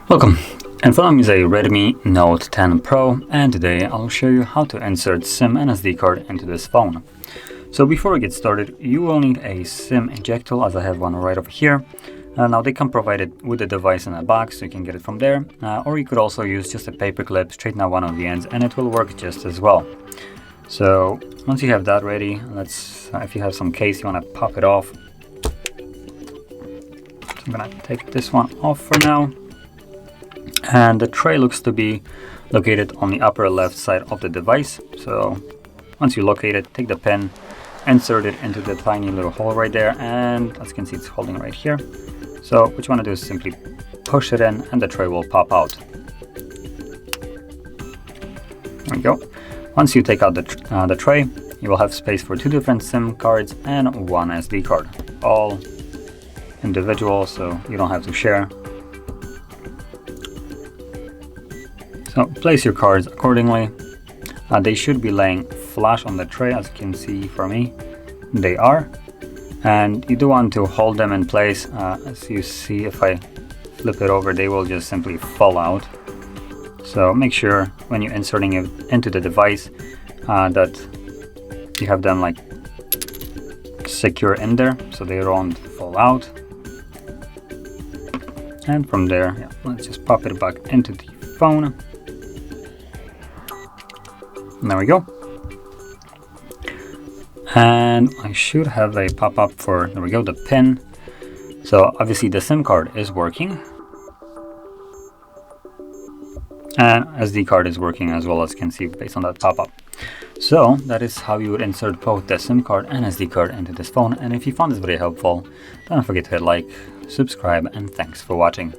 Welcome, in front of me is a Redmi Note 10 Pro, and today I'll show you how to insert SIM and SD card into this phone. So before we get started, you will need a SIM eject tool, as I have one right over here. Now they come provided with the device in a box, so you can get it from there, or you could also use just a paper clip, straighten out one of the ends, and it will work just as well. So once you have that ready, if you have some case, you want to pop it off. So I'm gonna take this one off for now. And the tray looks to be located on the upper left side of the device. So once you locate it, take the pin, insert it into the tiny little hole right there, and as you can see, it's holding right here. So what you want to do is simply push it in and the tray will pop out. There we go. Once you take out the tray, you will have space for 2 different SIM cards and 1 SD card, all individual, so you don't have to share. So place your cards accordingly. They should be laying flush on the tray, as you can see for me. They are. And you do want to hold them in place. As you see, if I flip it over, they will just simply fall out. So make sure when you're inserting it into the device that you have them like secure in there so they don't fall out. And from there, let's just pop it back into the phone. And there we go. And I should have a pop-up for, there we go, the pin. So obviously the SIM card is working. And SD card is working as well, as you can see based on that pop-up. So that is how you would insert both the SIM card and SD card into this phone. And if you found this video helpful, don't forget to hit like, subscribe, and thanks for watching.